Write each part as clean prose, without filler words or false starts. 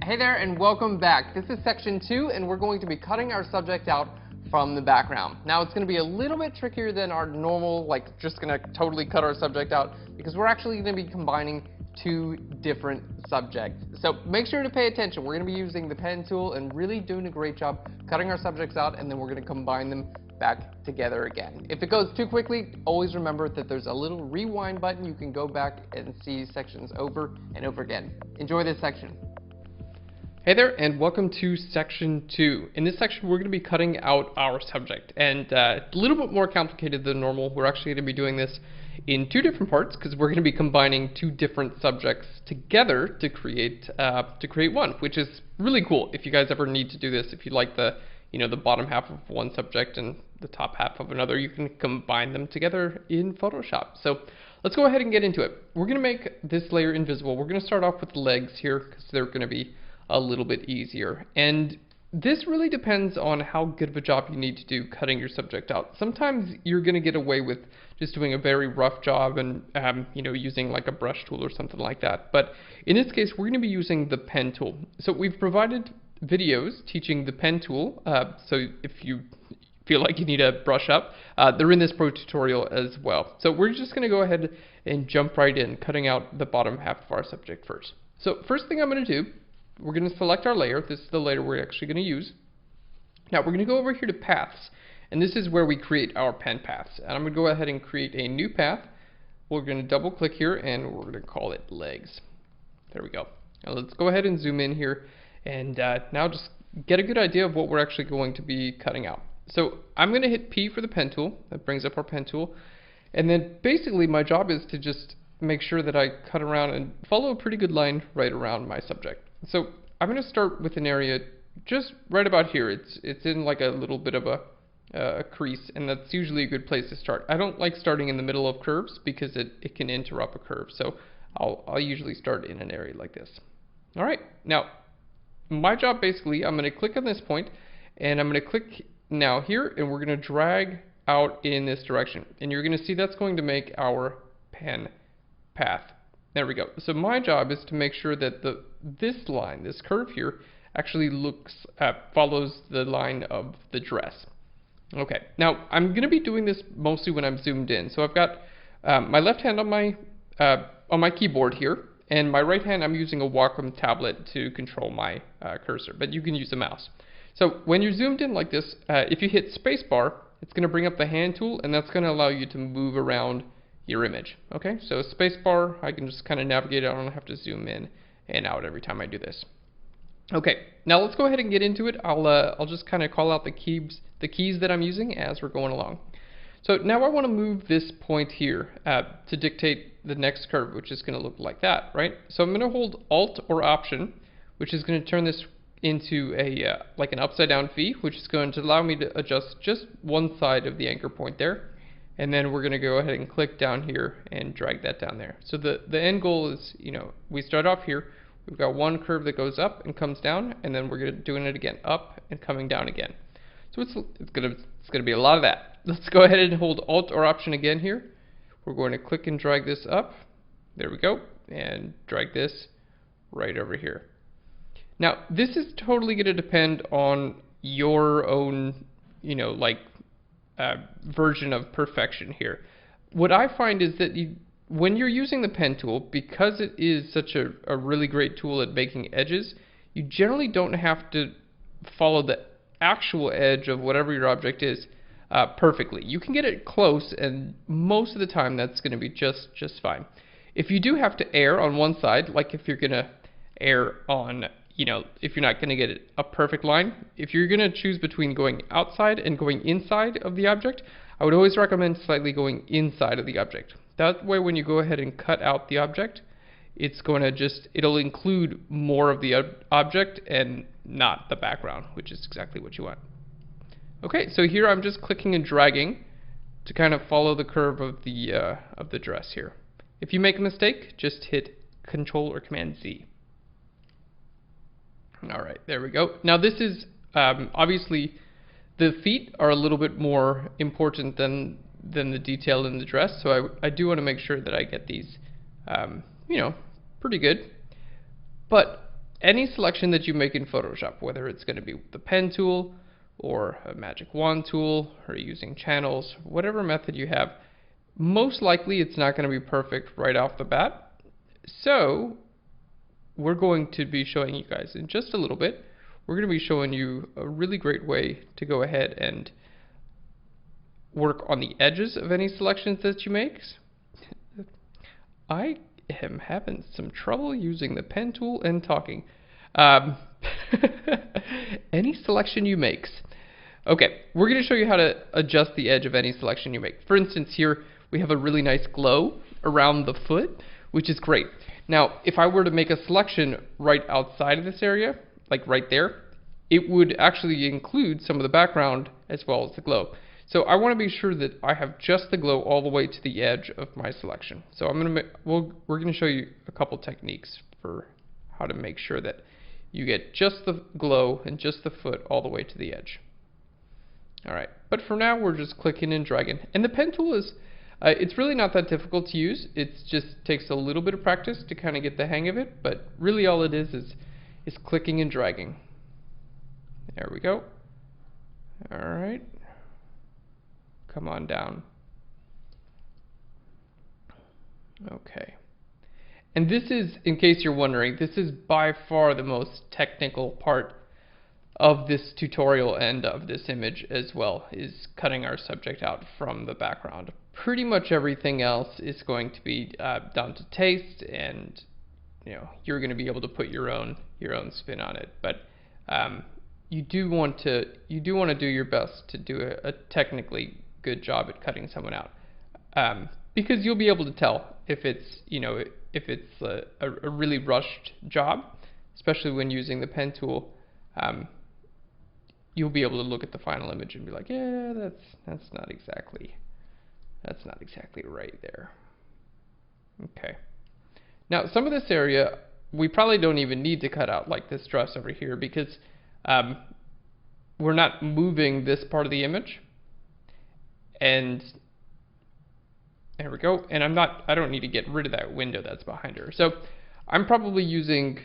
Hey there and welcome back. This is section 2 and we're going to be cutting our subject out from the background. Now it's going to be a little bit trickier than our normal, like just going to totally cut our subject out, because we're actually going to be combining two different subjects. So make sure to pay attention. We're going to be using the pen tool and really doing a great job cutting our subjects out, and then we're going to combine them back together again. If it goes too quickly, always remember that there's a little rewind button. You can go back and see sections over and over again. Enjoy this section. Hey there and welcome to section 2. In this section we're going to be cutting out our subject, and a little bit more complicated than normal. We're actually going to be doing this in two different parts because we're going to be combining two different subjects together to create one, which is really cool. If you guys ever need to do this, if you like the the bottom half of one subject and the top half of another, you can combine them together in Photoshop. So let's go ahead and get into it. We're going to make this layer invisible. We're going to start off with the legs here because they're going to be a little bit easier, and this really depends on how good of a job you need to do cutting your subject out. Sometimes you're going to get away with just doing a very rough job and using like a brush tool or something like that, but in this case we're going to be using the pen tool. So we've provided videos teaching the pen tool, so if you feel like you need to brush up, they're in this pro tutorial as well. So we're just going to go ahead and jump right in, cutting out the bottom half of our subject first. So first thing I'm going to do, we're going to select our layer. This is the layer we're actually going to use. Now we're going to go over here to paths, and this is where we create our pen paths. And I'm going to go ahead and create a new path. We're going to double click here and we're going to call it legs. There we go. Now let's go ahead and zoom in here and now just get a good idea of what we're actually going to be cutting out. So I'm going to hit P for the pen tool. That brings up our pen tool, and then basically my job is to just make sure that I cut around and follow a pretty good line right around my subject. So I'm going to start with an area just right about here. It's in like a little bit of a crease, and that's usually a good place to start. I don't like starting in the middle of curves because it can interrupt a curve. So I'll usually start in an area like this. All right, now my job basically, I'm going to click on this point, and I'm going to click now here, and we're going to drag out in this direction, and you're going to see that's going to make our pen path. There we go. So my job is to make sure that this line, this curve here, actually follows the line of the dress. Okay, now I'm going to be doing this mostly when I'm zoomed in. So I've got my left hand on my keyboard here, and my right hand I'm using a Wacom tablet to control my cursor, but you can use a mouse. So when you're zoomed in like this, if you hit spacebar, it's going to bring up the hand tool, and that's going to allow you to move around your image. Okay, so spacebar, I can just kind of navigate. I don't have to zoom in and out every time I do this. Okay, now let's go ahead and get into it. I'll just kind of call out the keys that I'm using as we're going along. So now I want to move this point here to dictate the next curve, which is going to look like that, right? So I'm going to hold Alt or Option, which is going to turn this into a like an upside down V, which is going to allow me to adjust just one side of the anchor point there. And then we're going to go ahead and click down here and drag that down there. So the end goal is, we start off here, we've got one curve that goes up and comes down, and then we're doing it again, up and coming down again. So it's going to be a lot of that. Let's go ahead and hold Alt or Option again here. We're going to click and drag this up. There we go, and drag this right over here. Now this is totally going to depend on your own, version of perfection here. What I find is that when you're using the pen tool, because it is such a really great tool at making edges, you generally don't have to follow the actual edge of whatever your object is perfectly. You can get it close, and most of the time that's going to be just fine. If you do have to err on one side, like if you're going to err on if you're not going to get a perfect line, if you're going to choose between going outside and going inside of the object, I would always recommend slightly going inside of the object. That way when you go ahead and cut out the object, it'll include more of the object and not the background, which is exactly what you want. Okay, so here I'm just clicking and dragging to kind of follow the curve of the dress here. If you make a mistake, just hit Control or Command Z. Alright, there we go. Now this is, obviously, the feet are a little bit more important than the detail in the dress, so I do want to make sure that I get these, pretty good. But any selection that you make in Photoshop, whether it's going to be the pen tool or a magic wand tool or using channels, whatever method you have, most likely it's not going to be perfect right off the bat. So we're going to be showing you guys in just a little bit, we're going to be showing you a really great way to go ahead and work on the edges of any selections that you make. I am having some trouble using the pen tool and talking. Any selection you make. Okay, we're going to show you how to adjust the edge of any selection you make. For instance, here we have a really nice glow around the foot, which is great. Now, if I were to make a selection right outside of this area, like right there, it would actually include some of the background as well as the glow. So I want to be sure that I have just the glow all the way to the edge of my selection. So we're going to show you a couple techniques for how to make sure that you get just the glow and just the foot all the way to the edge. Alright, but for now we're just clicking and dragging. And the pen tool is, it's really not that difficult to use. It just takes a little bit of practice to kind of get the hang of it, but really all it is clicking and dragging. There we go. Alright. Come on down. Okay. And this is, in case you're wondering, this is by far the most technical part of this tutorial and of this image as well, is cutting our subject out from the background. Pretty much everything else is going to be down to taste, and you're going to be able to put your own spin on it. But you do want to do your best to do a technically good job at cutting someone out, because you'll be able to tell if it's a really rushed job, especially when using the pen tool. You'll be able to look at the final image and be like, yeah, that's not exactly right there. Okay. Now some of this area we probably don't even need to cut out, like this dress over here, because we're not moving this part of the image. And there we go. And I don't need to get rid of that window that's behind her. So I'm probably using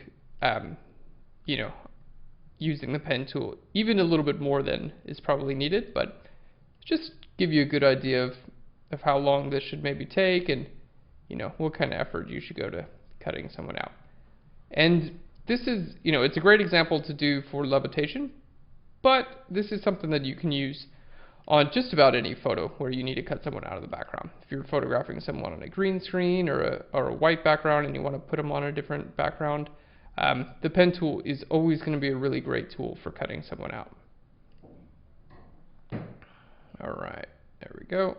using the pen tool even a little bit more than is probably needed, but just give you a good idea of how long this should maybe take, and what kind of effort you should go to cutting someone out. And this is, it's a great example to do for Levitation, but this is something that you can use on just about any photo where you need to cut someone out of the background. If you're photographing someone on a green screen or a white background and you want to put them on a different background, the pen tool is always going to be a really great tool for cutting someone out. Alright, there we go.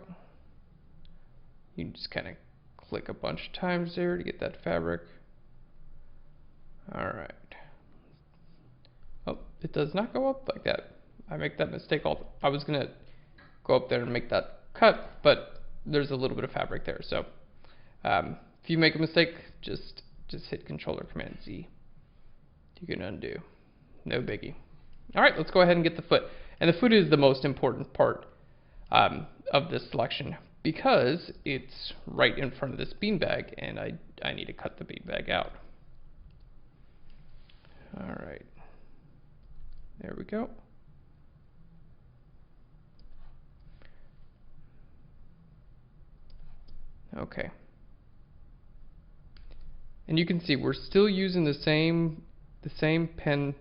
You can just kind of click a bunch of times there to get that fabric. Alright. Oh, it does not go up like that. I make that mistake I was going to go up there and make that cut, but there's a little bit of fabric there. So if you make a mistake, just hit Control or Command Z. You can undo. No biggie. Alright, let's go ahead and get the foot. And the foot is the most important part of this selection, because it's right in front of this beanbag, and I need to cut the beanbag out. Alright. There we go. Okay. And you can see we're still using the same pen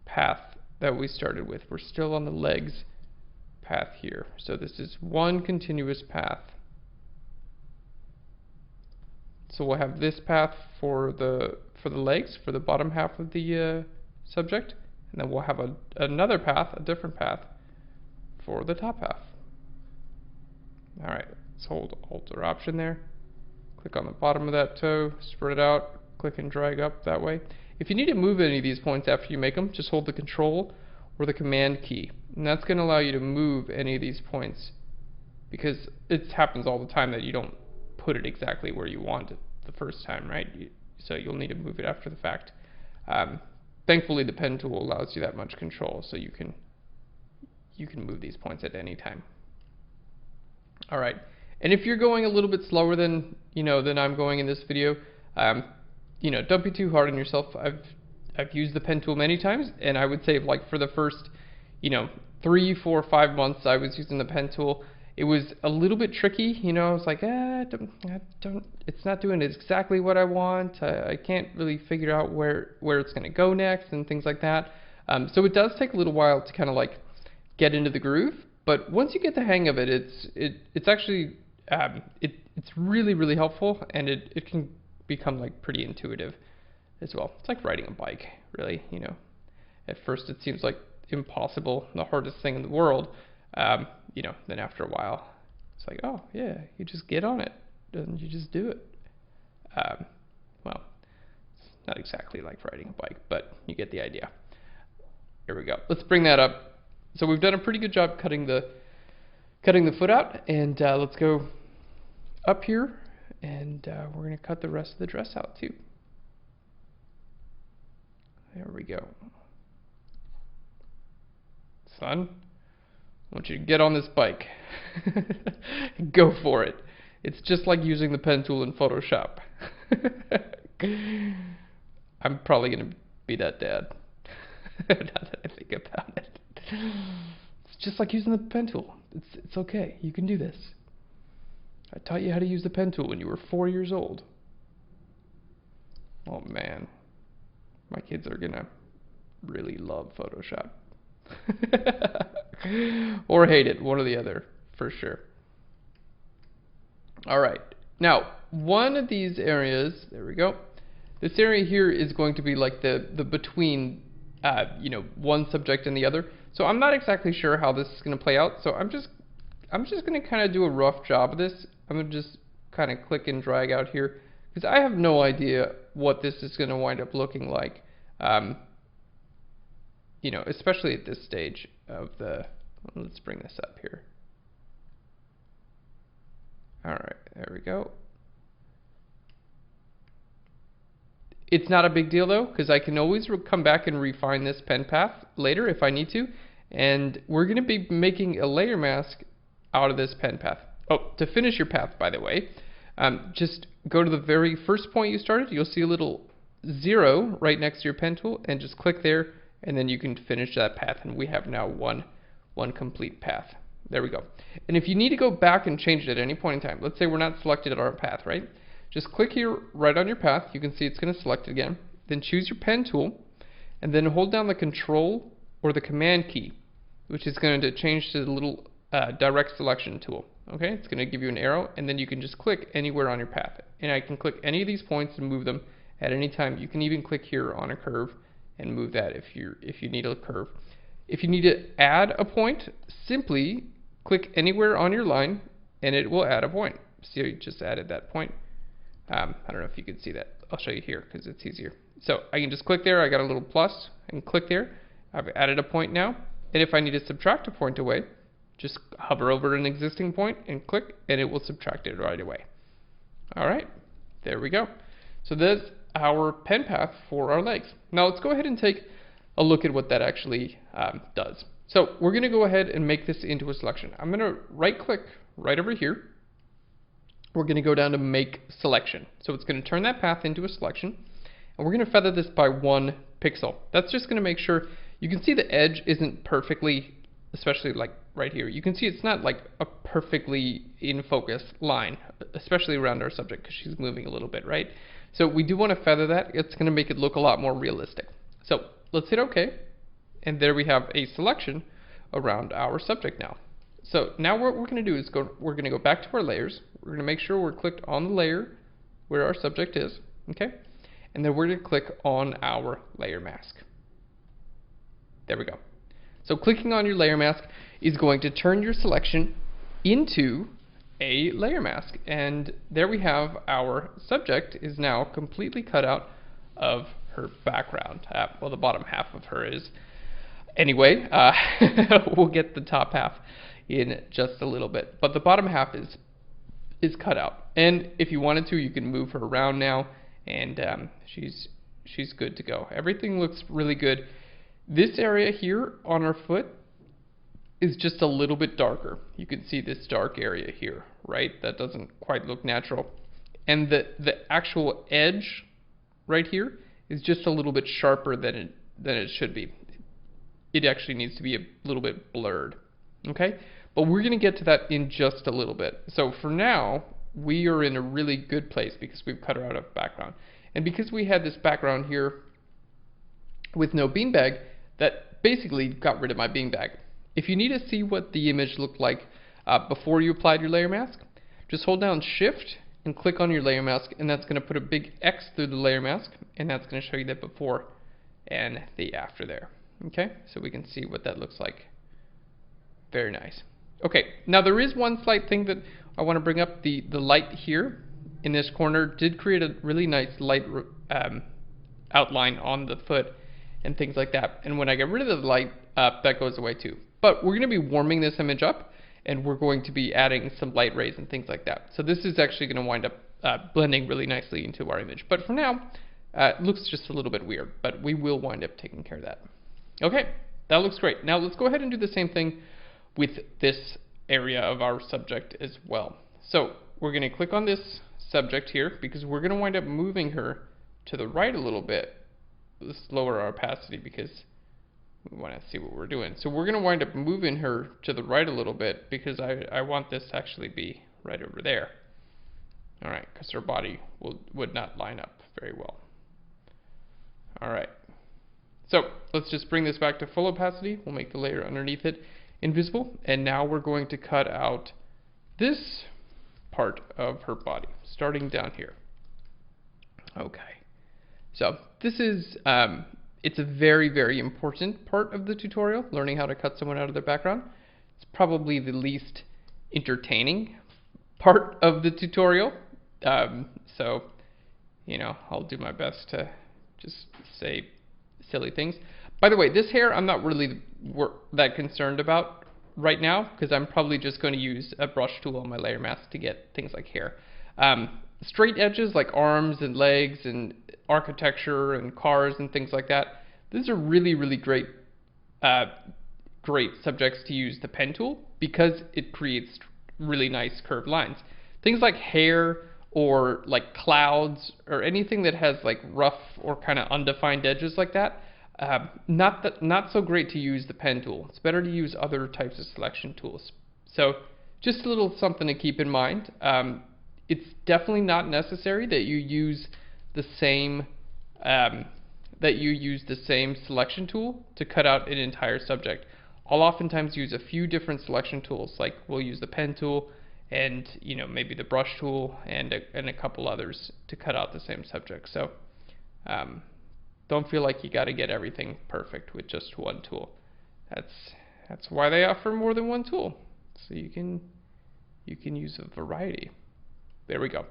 path that we started with. We're still on the legs path here. So this is one continuous path. So we'll have this path for the legs, for the bottom half of the subject, and then we'll have another path, a different path, for the top half. Alright, let's hold Alt or Option there. Click on the bottom of that toe, spread it out, click and drag up that way. If you need to move any of these points after you make them, just hold the Control or the Command key. And that's going to allow you to move any of these points, because it happens all the time that you don't put it exactly where you want it the first time, right? So you'll need to move it after the fact. Thankfully, the pen tool allows you that much control, so you can move these points at any time. All right, and if you're going a little bit slower than I'm going in this video, don't be too hard on yourself. I've used the pen tool many times, and I would say like for the first, 3, 4, 5 months I was using the pen tool, it was a little bit tricky. I was like, I don't, it's not doing exactly what I want. I can't really figure out where it's going to go next and things like that. So it does take a little while to kind of like get into the groove. But once you get the hang of it, it's actually it's really, really helpful, and it can become like pretty intuitive as well. It's like riding a bike, really. At first it seems like impossible, the hardest thing in the world. Then after a while, it's like, oh yeah, you just get on it, and you just do it. Well, it's not exactly like riding a bike, but you get the idea. Here we go. Let's bring that up. So we've done a pretty good job cutting the foot out, and let's go up here, and we're going to cut the rest of the dress out too. There we go. Son, I want you to get on this bike. Go for it. It's just like using the pen tool in Photoshop. I'm probably going to be that dad. Now that I think about it. It's just like using the pen tool. It's okay. You can do this. I taught you how to use the pen tool when you were 4 years old. Oh man. My kids are going to really love Photoshop. Or hate it, one or the other, for sure. Alright, now one of these areas, there we go, this area here is going to be like the between one subject and the other. So I'm not exactly sure how this is going to play out, so I'm just going to kind of do a rough job of this. I'm going to just kind of click and drag out here, because I have no idea what this is going to wind up looking like. Especially at this stage of the, let's bring this up here. Alright, there we go. It's not a big deal though, because I can always come back and refine this pen path later if I need to. And we're going to be making a layer mask out of this pen path. Oh, to finish your path, by the way, just go to the very first point you started. You'll see a little 0 right next to your pen tool, and just click there, and then you can finish that path, and we have now one complete path. There we go. And if you need to go back and change it at any point in time, let's say we're not selected at our path, right? Just click here right on your path. You can see it's going to select it again. Then choose your pen tool, and then hold down the Control or the Command key, which is going to change to the little direct selection tool. Okay, it's going to give you an arrow, and then you can just click anywhere on your path. And I can click any of these points and move them at any time. You can even click here on a curve and move that if you need a curve. If you need to add a point, simply click anywhere on your line and it will add a point. See, I just added that point. I don't know if you can see that. I'll show you here because it's easier. So I can just click there. I got a little plus and click there. I've added a point now. And if I need to subtract a point away, just hover over an existing point and click, and it will subtract it right away. Alright, there we go. So that's our pen path for our legs. Now let's go ahead and take a look at what that actually does. So we're going to go ahead and make this into a selection. I'm going to right click right over here. We're going to go down to make selection. So it's going to turn that path into a selection, and we're going to feather this by 1 pixel. That's just going to make sure you can see the edge isn't perfectly, especially like right here. You can see it's not like a perfectly in focus line, especially around our subject because she's moving a little bit, right? So we do want to feather that. It's going to make it look a lot more realistic. So let's hit OK, and there we have a selection around our subject now. So now what we're going to do is we're going to go back to our layers. We're going to make sure we're clicked on the layer where our subject is, okay? And then we're going to click on our layer mask. There we go. So clicking on your layer mask is going to turn your selection into a layer mask. And there we have our subject is now completely cut out of her background. Well, the bottom half of her is. Anyway, we'll get the top half in just a little bit. But the bottom half is cut out. And if you wanted to, you can move her around now, and she's good to go. Everything looks really good. This area here on her foot is just a little bit darker. You can see this dark area here, right? That doesn't quite look natural. And the actual edge right here is just a little bit sharper than it should be. It actually needs to be a little bit blurred. Okay? But we're going to get to that in just a little bit. So for now, we are in a really good place because we've cut her out of background. And because we had this background here with no beanbag, that basically got rid of my beanbag. If you need to see what the image looked like before you applied your layer mask, just hold down Shift and click on your layer mask, and that's going to put a big X through the layer mask, and that's going to show you the before and the after there. Okay, so we can see what that looks like. Very nice. Okay, now there is one slight thing that I want to bring up. The light here in this corner did create a really nice light outline on the foot and things like that. And when I get rid of the light, that goes away too. But we're going to be warming this image up, and we're going to be adding some light rays and things like that. So this is actually going to wind up blending really nicely into our image. But for now, it looks just a little bit weird, but we will wind up taking care of that. Okay, that looks great. Now let's go ahead and do the same thing with this area of our subject as well. So we're going to click on this subject here because we're going to wind up moving her to the right a little bit. Let's lower our opacity because we want to see what we're doing. So we're going to wind up moving her to the right a little bit because I want this to actually be right over there. All right, because her body would not line up very well. All right. So let's just bring this back to full opacity. We'll make the layer underneath it invisible, and now we're going to cut out this part of her body, starting down here. Okay, so this is, it's a very, very important part of the tutorial, learning how to cut someone out of their background. It's probably the least entertaining part of the tutorial, so, you know, I'll do my best to just say silly things. By the way, this hair I'm not really that concerned about right now because I'm probably just going to use a brush tool on my layer mask to get things like hair. Straight edges like arms and legs and architecture and cars and things like that, these are really, really great subjects to use the pen tool because it creates really nice curved lines. Things like hair or like clouds or anything that has like rough or kind of undefined edges like that, not so great to use the pen tool. It's better to use other types of selection tools. So just a little something to keep in mind. It's definitely not necessary that you use the same selection tool to cut out an entire subject. I'll oftentimes use a few different selection tools, like we'll use the pen tool and maybe the brush tool and a couple others to cut out the same subject. So don't feel like you got to get everything perfect with just one tool. That's why they offer more than one tool, so you can use a variety. There we go.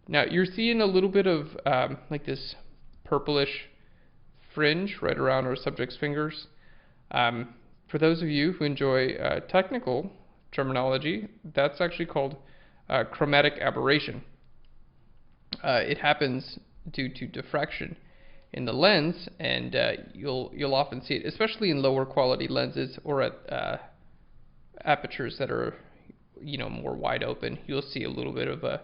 Now you're seeing a little bit of like this purplish fringe right around our subject's fingers. For those of you who enjoy technical terminology, that's actually called chromatic aberration. It happens due to diffraction in the lens, and you'll often see it, especially in lower quality lenses or at apertures that are more wide open. You'll see a little bit of a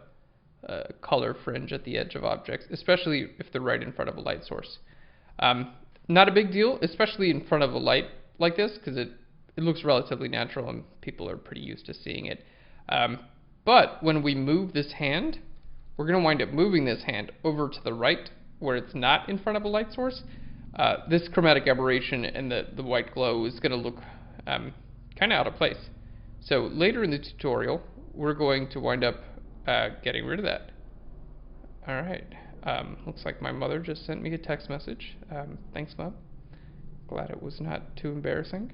color fringe at the edge of objects, especially if they're right in front of a light source. Not a big deal, especially in front of a light like this, because it looks relatively natural and people are pretty used to seeing it. But when we move this hand, we're going to wind up moving this hand over to the right where it's not in front of a light source. This chromatic aberration and the white glow is going to look kind of out of place. So later in the tutorial, we're going to wind up getting rid of that. All right. Looks like my mother just sent me a text message. Thanks, Mom. Glad it was not too embarrassing.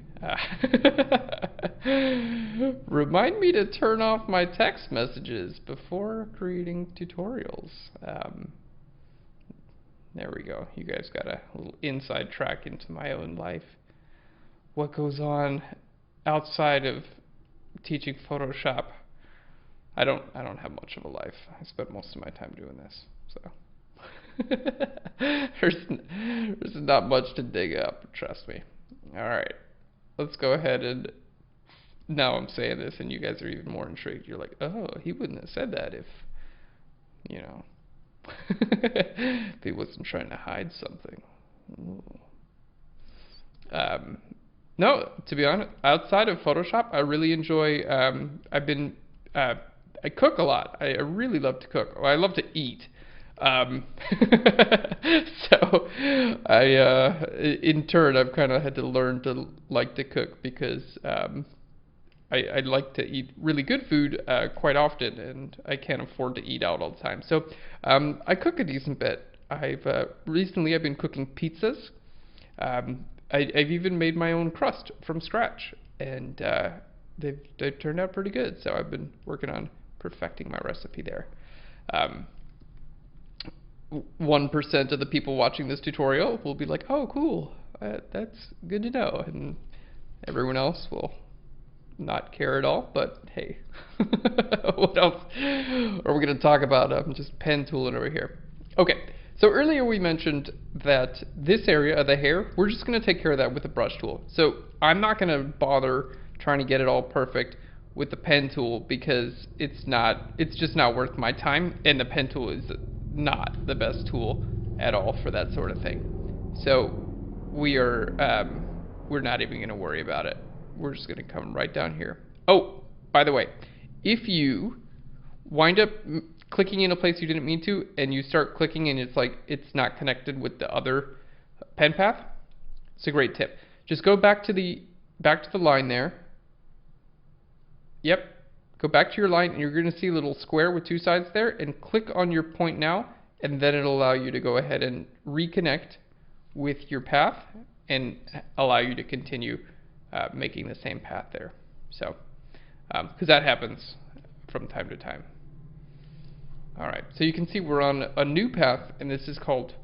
Remind me to turn off my text messages before creating tutorials. There we go. You guys got a little inside track into my own life. What goes on outside of teaching Photoshop? I don't have much of a life. I spend most of my time doing this, so there's not much to dig up, trust me. All right, let's go ahead and now I'm saying this, and you guys are even more intrigued. You're like, oh, he wouldn't have said that if If he wasn't trying to hide something. No, to be honest, outside of Photoshop, I really enjoy, I cook a lot. I really love to cook. Well, I love to eat. So in turn, I've kind of had to learn to like to cook because I like to eat really good food quite often, and I can't afford to eat out all the time. So I cook a decent bit. Recently I've been cooking pizzas. I've even made my own crust from scratch, and they've turned out pretty good. So I've been working on perfecting my recipe there. 1% of the people watching this tutorial will be like, "Oh, cool, that's good to know," and everyone else will not care at all. But hey, what else are we going to talk about? I'm just pen tooling over here. Okay, so earlier we mentioned that this area of the hair, we're just going to take care of that with a brush tool. So I'm not going to bother trying to get it all perfect with the pen tool because it's just not worth my time, and the pen tool is not the best tool at all for that sort of thing. So we're not even going to worry about it. We're just going to come right down here. Oh, by the way, if you wind up clicking in a place you didn't mean to, and you start clicking and it's like it's not connected with the other pen path, it's a great tip. Just go back to the line there. Yep. Go back to your line, and you're going to see a little square with two sides there, and click on your point now, and then it'll allow you to go ahead and reconnect with your path and allow you to continue making the same path there. So, because that happens from time to time. All right, so you can see we're on a new path, and this is called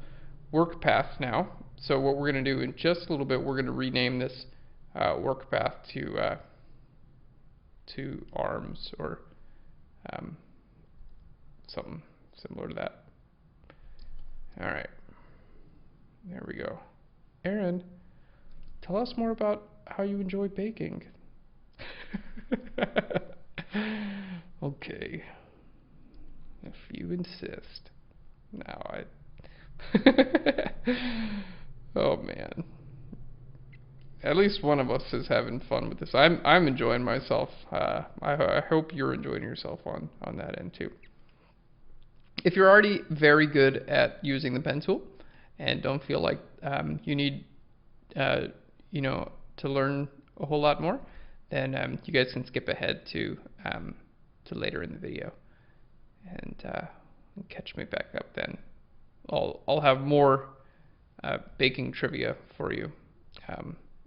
work path now. So what we're going to do in just a little bit, we're going to rename this work path to arms or something similar to that. All right, there we go. Aaron, tell us more about how you enjoy baking. Okay, if you insist. Now oh man. At least one of us is having fun with this. I'm enjoying myself. I hope you're enjoying yourself on that end too. If you're already very good at using the pen tool and don't feel like you need to learn a whole lot more, then you guys can skip ahead to later in the video and catch me back up then. I'll have more baking trivia for you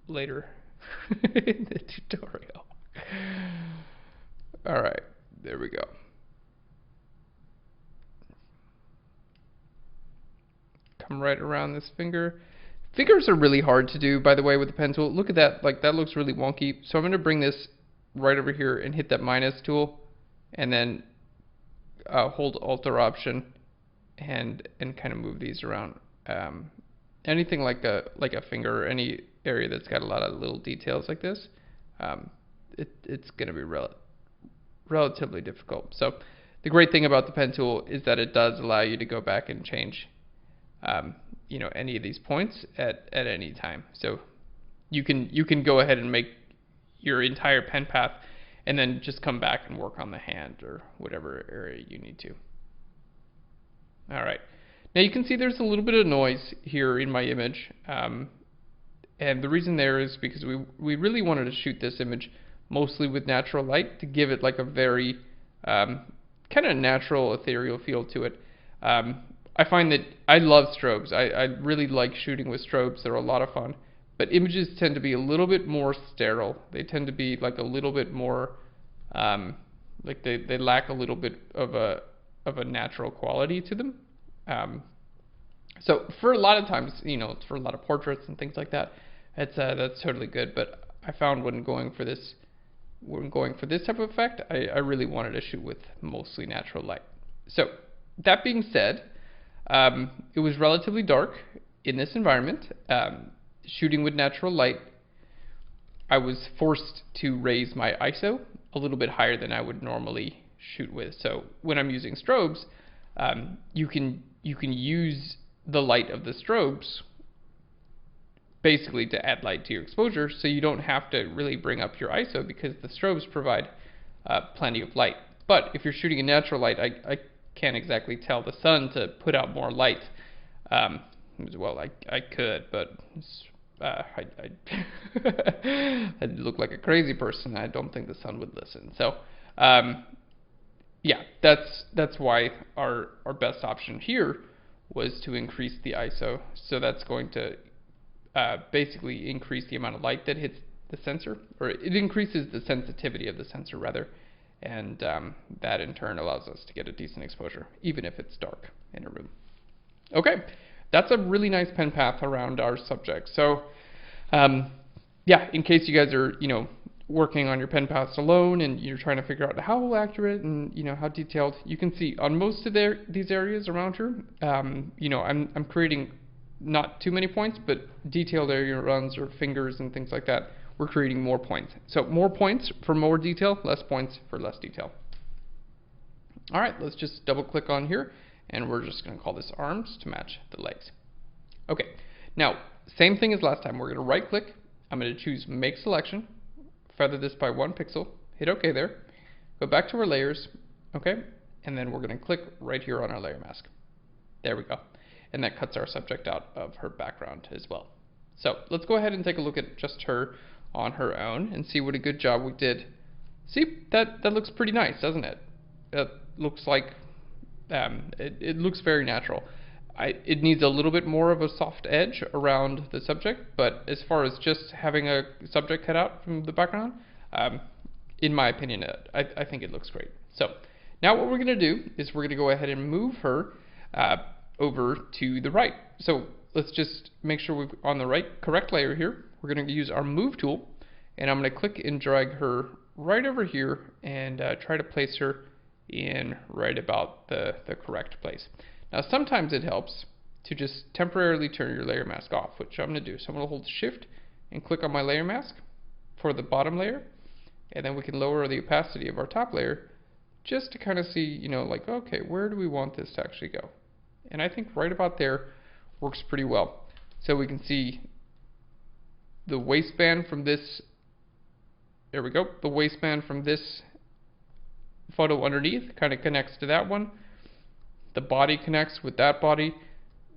later in the tutorial. All right, there we go. Come right around this finger. Fingers are really hard to do, by the way, with the pen tool. Look at that, like that looks really wonky. So I'm going to bring this right over here and hit that minus tool, and then hold Alt or Option and kind of move these around. Anything like a finger or any area that's got a lot of little details like this, it's going to be relatively difficult. So the great thing about the pen tool is that it does allow you to go back and change any of these points at any time. So you can go ahead and make your entire pen path and then just come back and work on the hand or whatever area you need to. All right. Now you can see there's a little bit of noise here in my image, and the reason there is because we really wanted to shoot this image mostly with natural light to give it like a very kind of natural, ethereal feel to it. I find that I love strobes. I really like shooting with strobes. They're a lot of fun, but images tend to be a little bit more sterile. They tend to be like a little bit more like they lack a little bit of a natural quality to them. So for a lot of times, for a lot of portraits and things like that, that's totally good. But I found when going for this type of effect, I really wanted to shoot with mostly natural light. So that being said, it was relatively dark in this environment. Shooting with natural light, I was forced to raise my ISO a little bit higher than I would normally shoot with. So when I'm using strobes, you can use the light of the strobes basically to add light to your exposure, so you don't have to really bring up your ISO because the strobes provide plenty of light. But if you're shooting a natural light, I can't exactly tell the sun to put out more light. Well, I could, but I'd look like a crazy person. I don't think the sun would listen. So, yeah, that's why our best option here was to increase the ISO. So that's going to basically increase the amount of light that hits the sensor, or it increases the sensitivity of the sensor rather, and that in turn allows us to get a decent exposure, even if it's dark in a room. Okay, that's a really nice pen path around our subject. So, yeah, in case you guys are, working on your pen paths alone and you're trying to figure out how accurate and, how detailed, you can see on most of these areas around here, I'm creating not too many points, but detailed area runs or fingers and things like that, we're creating more points. So more points for more detail, less points for less detail. All right, let's just double click on here, and we're just going to call this arms to match the legs. Okay, now same thing as last time. We're going to right click. I'm going to choose make selection, feather this by 1 pixel, hit OK there, go back to our layers, okay, and then we're going to click right here on our layer mask. There we go. And that cuts our subject out of her background as well. So let's go ahead and take a look at just her on her own and see what a good job we did. See, that looks pretty nice, doesn't it? It looks like it looks very natural. It needs a little bit more of a soft edge around the subject, but as far as just having a subject cut out from the background, in my opinion, I think it looks great. So now what we're going to do is we're going to go ahead and move her over to the right. So let's just make sure we're on the correct layer here. We're going to use our move tool, and I'm going to click and drag her right over here and try to place her in right about the correct place. Now sometimes it helps to just temporarily turn your layer mask off, which I'm going to do. So I'm going to hold shift and click on my layer mask for the bottom layer, and then we can lower the opacity of our top layer just to kind of see, like, okay, where do we want this to actually go? And I think right about there works pretty well. So we can see the waistband from this, there we go, the waistband from this photo underneath kind of connects to that one. The body connects with that body.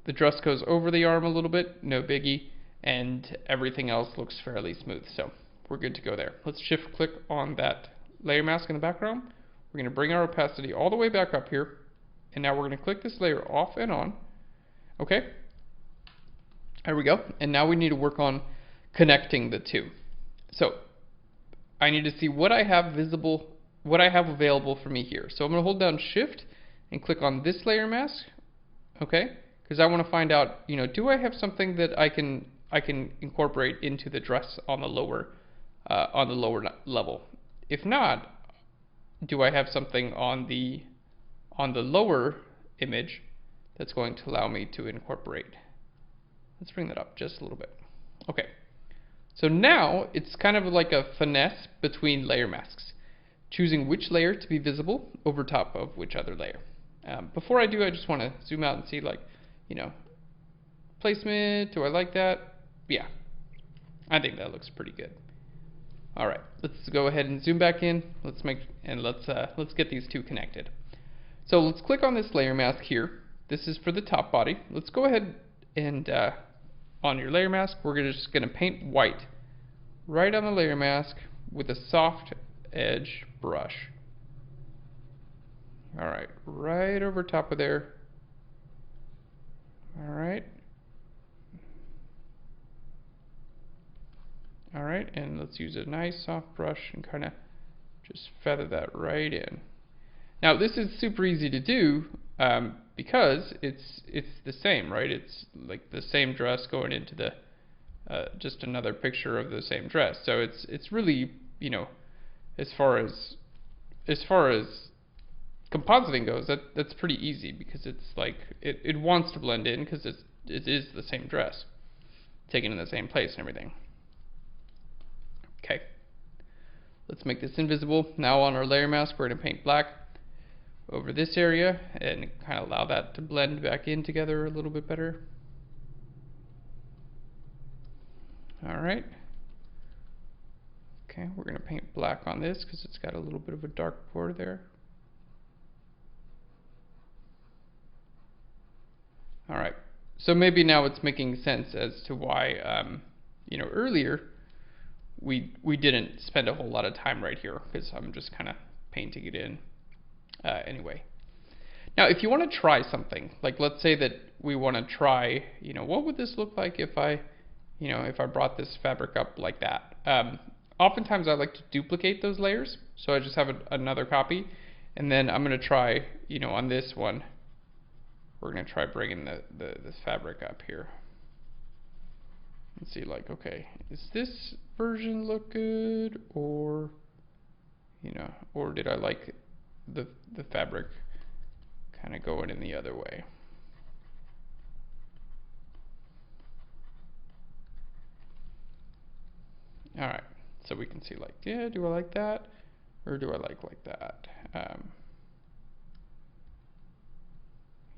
The dress goes over the arm a little bit, no biggie, and everything else looks fairly smooth. So we're good to go there. Let's shift click on that layer mask in the background. We're going to bring our opacity all the way back up here, and now we're going to click this layer off and on. Okay, there we go. And now we need to work on connecting the two. So I need to see what I have visible, what I have available for me here. So I'm going to hold down shift and click on this layer mask, okay? Because I want to find out, do I have something that I can incorporate into the dress on the lower level? If not, do I have something on the lower image that's going to allow me to incorporate? Let's bring that up just a little bit. Okay, so now it's kind of like a finesse between layer masks, choosing which layer to be visible over top of which other layer. Before I do, I just want to zoom out and see, like, placement. Do I like that? Yeah, I think that looks pretty good. All right, let's go ahead and zoom back in. Let's get these two connected. So let's click on this layer mask here. This is for the top body. Let's go ahead and on your layer mask, we're just going to paint white right on the layer mask with a soft edge brush. All right, right over top of there. All right. All right, and let's use a nice soft brush and kind of just feather that right in. Now this is super easy to do because it's the same, right? It's like the same dress going into the just another picture of the same dress. So it's really, as far as compositing goes, that's pretty easy because it's like it wants to blend in because it is the same dress taken in the same place and everything. Okay, let's make this invisible. Now on our layer mask, we're going to paint black. over this area and kind of allow that to blend back in together a little bit better. Alright. Okay, we're going to paint black on this because it's got a little bit of a dark border there. Alright, so maybe now it's making sense as to why, you know, earlier we didn't spend a whole lot of time right here, because I'm just kind of painting it in anyway. Now, if you want to try something, like let's say that we want to try, you know, what would this look like if I, you know, if I brought this fabric up like that? Oftentimes I like to duplicate those layers, so I just have another copy, and then I'm going to try, you know, on this one, we're going to try bringing the fabric up here. And see, like, okay, does this version look good, or, you know, or did I like the fabric kind of going in the other way? Alright, so we can see, like, yeah, do I like that, or do I like that?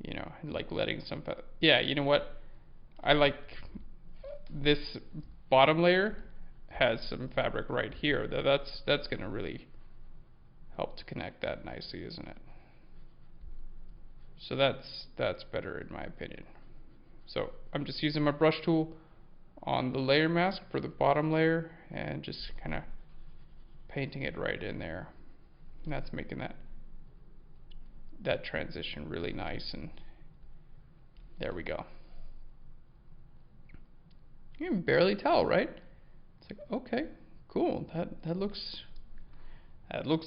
You know, like letting some, yeah, you know what, I like this bottom layer has some fabric right here. That's going to really help to connect that nicely, isn't it? So that's better in my opinion. So I'm just using my brush tool on the layer mask for the bottom layer and just kind of painting it right in there. And that's making that transition really nice, and there we go. You can barely tell, right? It's like, okay, cool. That looks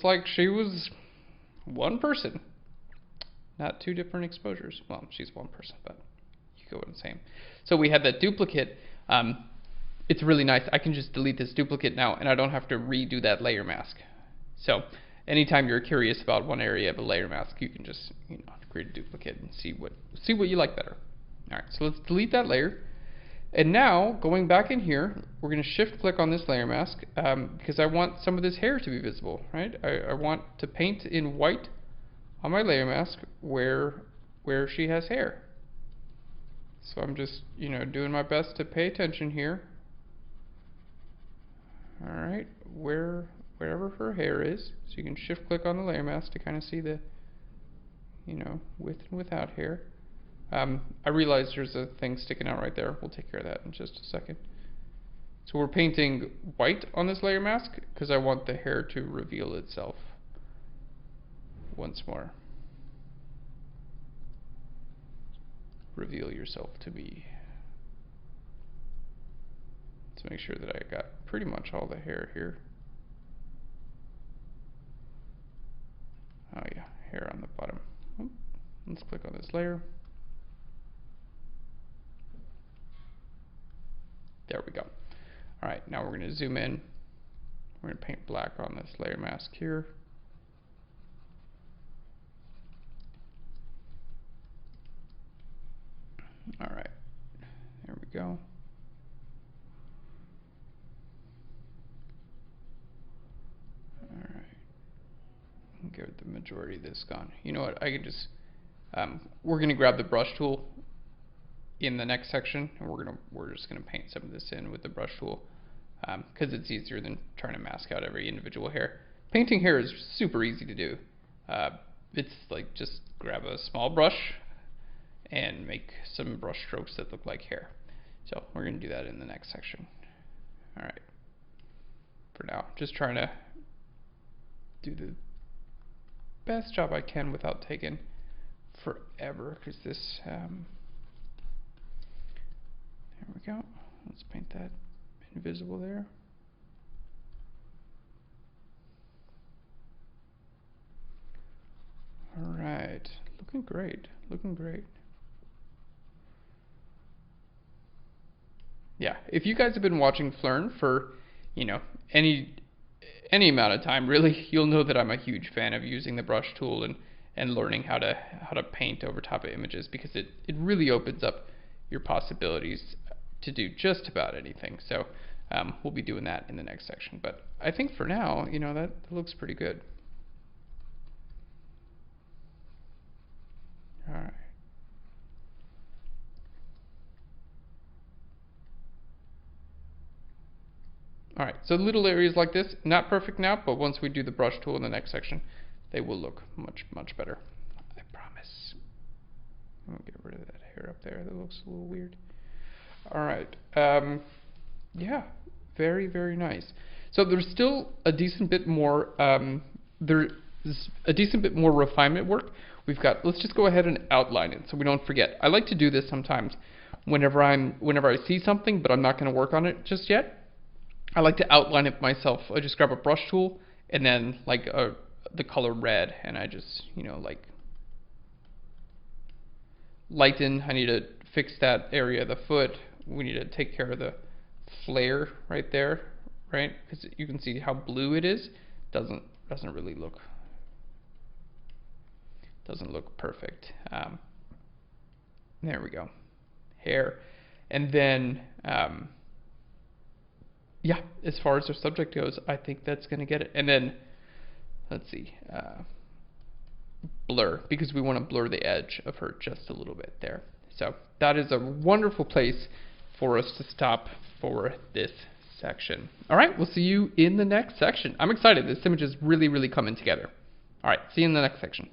like she was one person, not two different exposures. Well, she's one person, but you go with the same. So we had that duplicate. It's really nice. I can just delete this duplicate now, and I don't have to redo that layer mask. So anytime you're curious about one area of a layer mask, you can just, you know, create a duplicate and see what you like better. All right, so let's delete that layer. And now, going back in here, we're going to shift click on this layer mask because I want some of this hair to be visible, right? I want to paint in white on my layer mask where she has hair. So I'm just, you know, doing my best to pay attention here. All right, wherever her hair is. So you can shift click on the layer mask to kind of see the, you know, with and without hair. I realize there's a thing sticking out right there. We'll take care of that in just a second. So we're painting white on this layer mask because I want the hair to reveal itself once more. Reveal yourself to me. Let's make sure that I got pretty much all the hair here. Oh yeah, hair on the bottom. Let's click on this layer. There we go. Alright, now we're going to zoom in. We're going to paint black on this layer mask here. Alright, there we go. Alright, give the majority of this gone. You know what, I could just, we're going to grab the brush tool in the next section, and we're just going to paint some of this in with the brush tool because it's easier than trying to mask out every individual hair. Painting hair is super easy to do. It's like just grab a small brush and make some brush strokes that look like hair. So we're going to do that in the next section. Alright, for now, just trying to do the best job I can without taking forever, because this there we go. Let's paint that invisible there. Alright, looking great, looking great. Yeah, if you guys have been watching Phlearn for, you know, any amount of time, really, you'll know that I'm a huge fan of using the brush tool and learning how to paint over top of images, because it really opens up your possibilities to do just about anything. So we'll be doing that in the next section. But I think for now, you know, that looks pretty good. All right, so little areas like this, not perfect now, but once we do the brush tool in the next section, they will look much, much better. I promise. I'm gonna get rid of that hair up there. That looks a little weird. All right. Yeah, very, very nice. So there's still a decent bit more. There's a decent bit more refinement work. We've got. Let's just go ahead and outline it so we don't forget. I like to do this sometimes whenever I see something, but I'm not going to work on it just yet. I like to outline it myself. I just grab a brush tool and then like the color red, and I just like lighten. I need to fix that area of the foot. We need to take care of the flare right there, right? Because you can see how blue it is. Doesn't really look perfect. There we go. Hair, and then yeah, as far as our subject goes, I think that's going to get it. And then let's see, blur, because we want to blur the edge of her just a little bit there. So that is a wonderful place for us to stop for this section. All right, we'll see you in the next section. I'm excited. This image is really, really coming together. All right, see you in the next section.